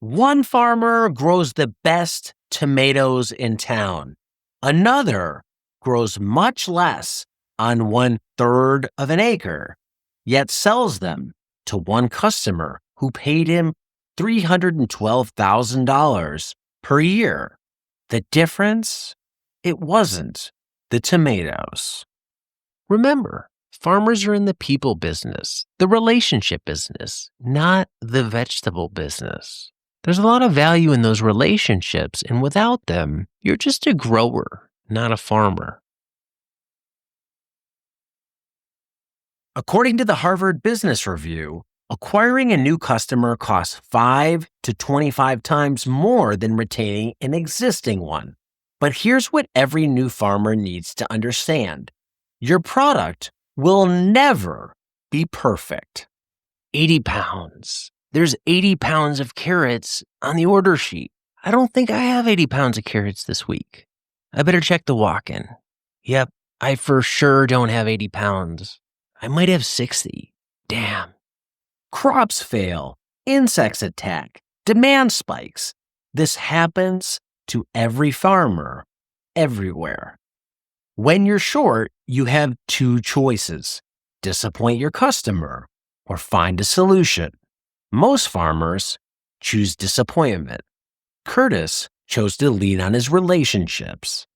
One farmer grows the best tomatoes in town. Another grows much less on 1/3 of an acre, yet sells them to one customer who paid him $312,000 per year. The difference? It wasn't the tomatoes. Remember, farmers are in the people business, the relationship business, not the vegetable business. There's a lot of value in those relationships, and without them, you're just a grower, not a farmer. According to the Harvard Business Review, acquiring a new customer costs 5 to 25 times more than retaining an existing one. But here's what every new farmer needs to understand. Your product will never be perfect. 80 pounds. There's 80 pounds of carrots on the order sheet. I don't think I have 80 pounds of carrots this week. I better check the walk-in. Yep, I for sure don't have 80 pounds. I might have 60. Damn. Crops fail, insects attack, demand spikes. This happens to every farmer, everywhere. When you're short, you have two choices: disappoint your customer or find a solution. Most farmers choose disappointment. Curtis chose to lean on his relationships.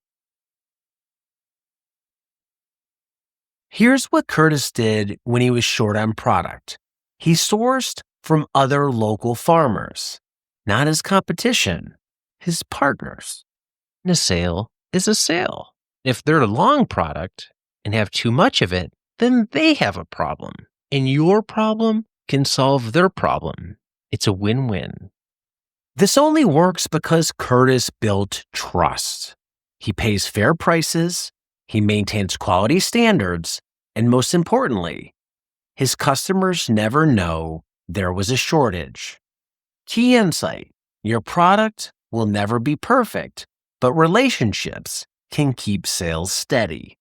Here's what Curtis did when he was short on product. He sourced from other local farmers, not his competition, his partners. And a sale is a sale. If they're a long product and have too much of it, then they have a problem. And your problem can solve their problem. It's a win-win. This only works because Curtis built trust. He pays fair prices, he maintains quality standards, and most importantly, his customers never know there was a shortage. Key insight: your product will never be perfect, but relationships can keep sales steady.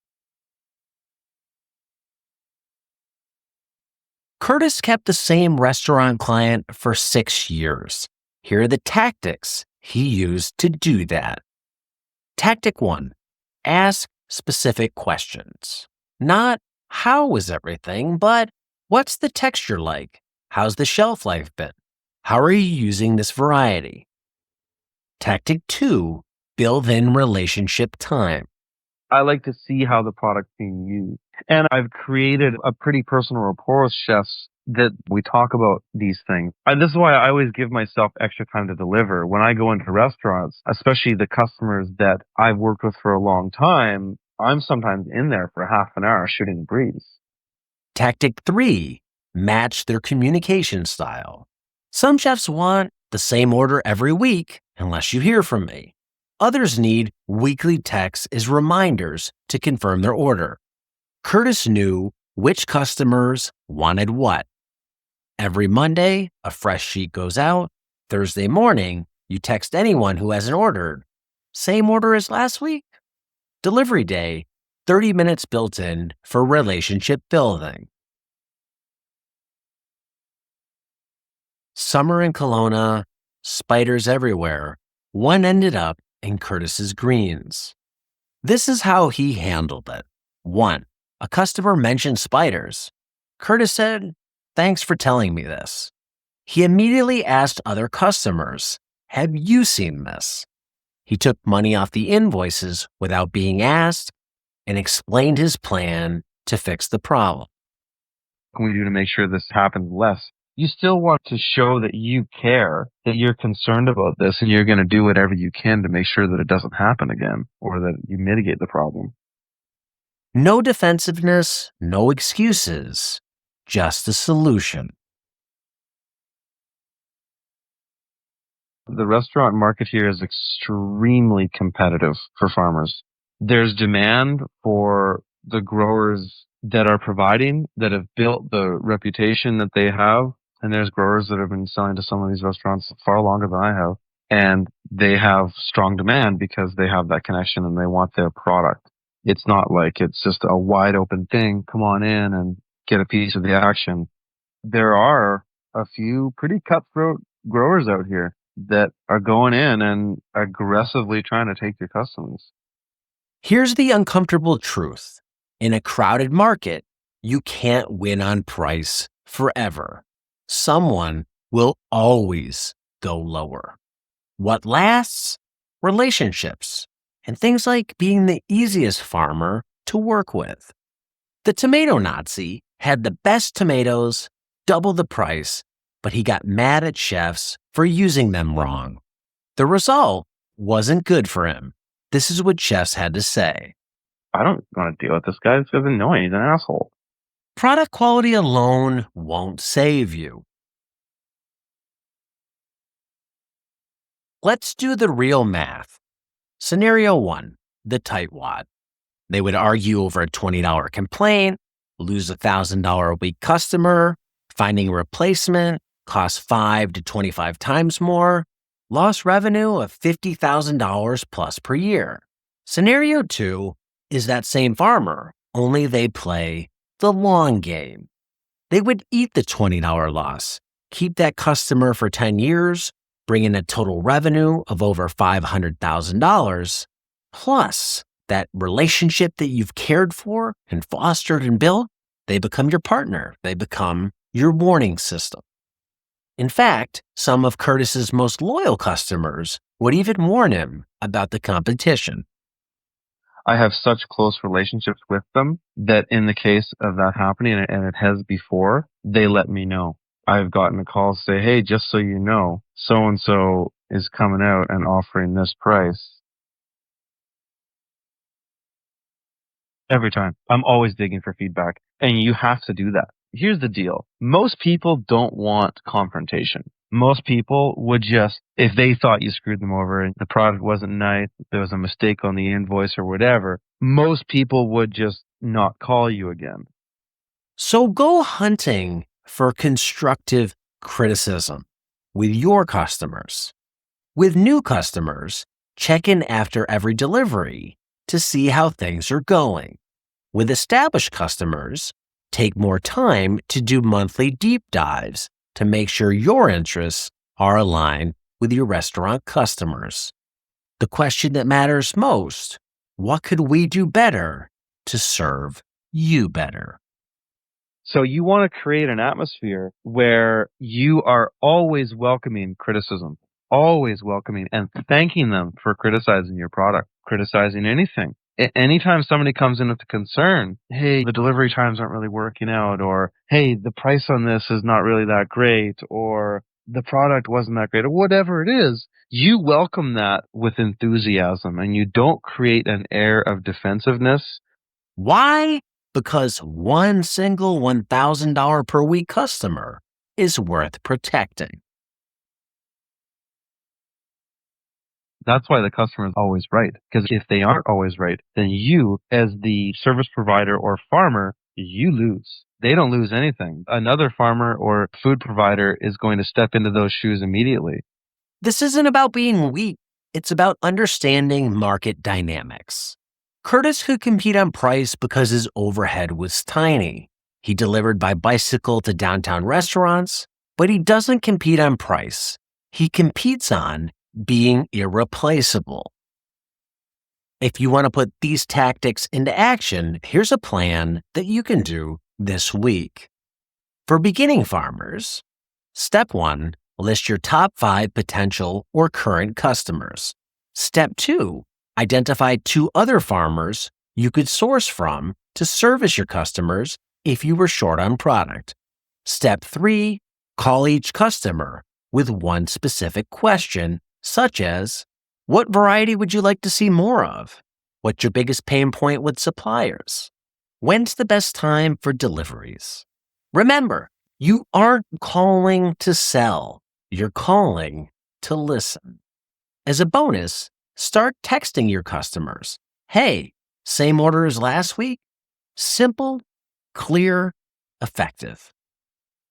Curtis kept the same restaurant client for 6 years. Here are the tactics he used to do that. Tactic 1, ask specific questions. Not how was everything, but what's the texture like? How's the shelf life been? How are you using this variety? Tactic 2, build in relationship time. I like to see how the product's being used. And I've created a pretty personal rapport with chefs that we talk about these things. This is why I always give myself extra time to deliver. When I go into restaurants, especially the customers that I've worked with for a long time, I'm sometimes in there for half an hour shooting the breeze. Tactic 3, match their communication style. Some chefs want the same order every week unless you hear from me. Others need weekly texts as reminders to confirm their order. Curtis knew which customers wanted what. Every Monday, a fresh sheet goes out. Thursday morning, you text anyone who hasn't ordered. Same order as last week? Delivery day, 30 minutes built in for relationship building. Summer in Kelowna, spiders everywhere. One ended up in Curtis's greens. This is how he handled it. 1, a customer mentioned spiders. Curtis said, "Thanks for telling me this." He immediately asked other customers, "Have you seen this?" He took money off the invoices without being asked and explained his plan to fix the problem. What can we do to make sure this happens less? You still want to show that you care, that you're concerned about this, and you're going to do whatever you can to make sure that it doesn't happen again or that you mitigate the problem. No defensiveness, no excuses, just a solution. The restaurant market here is extremely competitive for farmers. There's demand for the growers that are providing, that have built the reputation that they have. And there's growers that have been selling to some of these restaurants far longer than I have. And they have strong demand because they have that connection and they want their product. It's not like it's just a wide open thing. Come on in and get a piece of the action. There are a few pretty cutthroat growers out here that are going in and aggressively trying to take your customers. Here's the uncomfortable truth. In a crowded market, you can't win on price forever. Someone will always go lower. What lasts? Relationships, and things like being the easiest farmer to work with. The tomato Nazi had the best tomatoes, double the price, but he got mad at chefs for using them wrong. The result wasn't good for him. This is what chefs had to say. I don't want to deal with this guy. This guy's annoying. He's an asshole. Product quality alone won't save you. Let's do the real math. Scenario 1, the tightwad. They would argue over a $20 complaint, lose a $1,000 a week customer, finding a replacement costs 5 to 25 times more, lost revenue of $50,000 plus per year. Scenario 2 is that same farmer, only they play the long game. They would eat the $20 loss, keep that customer for 10 years, bring in a total revenue of over $500,000, plus that relationship that you've cared for and fostered and built, they become your partner. They become your warning system. In fact, some of Curtis's most loyal customers would even warn him about the competition. I have such close relationships with them that in the case of that happening, and it has before, they let me know. I've gotten a call say, hey, just so you know, so-and-so is coming out and offering this price. Every time. I'm always digging for feedback, and you have to do that. Here's the deal. Most people don't want confrontation. Most people would just, if they thought you screwed them over and the product wasn't nice, there was a mistake on the invoice or whatever, most people would just not call you again. So go hunting for constructive criticism with your customers. With new customers, check in after every delivery to see how things are going. With established customers, take more time to do monthly deep dives to make sure your interests are aligned with your restaurant customers. The question that matters most, what could we do better to serve you better? So you want to create an atmosphere where you are always welcoming criticism, always welcoming and thanking them for criticizing your product, criticizing anything. Anytime somebody comes in with a concern, hey, the delivery times aren't really working out, or hey, the price on this is not really that great, or the product wasn't that great, or whatever it is, you welcome that with enthusiasm and you don't create an air of defensiveness. Why? Because one single $1,000 per week customer is worth protecting. That's why the customer is always right. Because if they aren't always right, then you, as the service provider or farmer, you lose. They don't lose anything. Another farmer or food provider is going to step into those shoes immediately. This isn't about being weak. It's about understanding market dynamics. Curtis could compete on price because his overhead was tiny. He delivered by bicycle to downtown restaurants, but he doesn't compete on price. He competes on being irreplaceable. If you want to put these tactics into action, here's a plan that you can do this week. For beginning farmers, step 1, list your top 5 potential or current customers. Step 2, identify 2 other farmers you could source from to service your customers if you were short on product. Step 3, call each customer with one specific question, such as, what variety would you like to see more of? What's your biggest pain point with suppliers? When's the best time for deliveries? Remember, you aren't calling to sell. You're calling to listen. As a bonus, start texting your customers. Hey, same order as last week? Simple, clear, effective.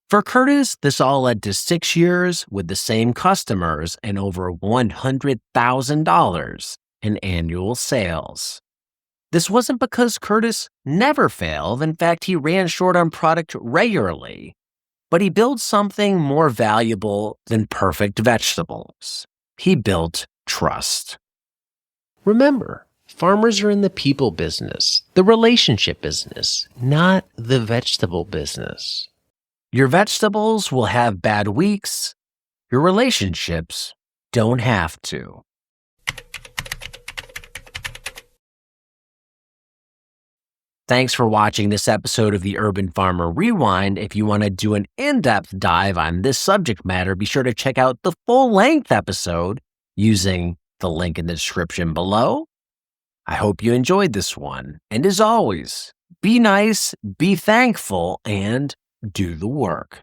For Curtis, this all led to 6 years with the same customers and over $100,000 in annual sales. This wasn't because Curtis never failed. In fact, he ran short on product regularly. But he built something more valuable than perfect vegetables. He built trust. Remember, farmers are in the people business, the relationship business, not the vegetable business. Your vegetables will have bad weeks. Your relationships don't have to. Thanks for watching this episode of the Urban Farmer Rewind. If you want to do an in-depth dive on this subject matter, be sure to check out the full-length episode using the link in the description below. I hope you enjoyed this one. And as always, be nice, be thankful, and do the work.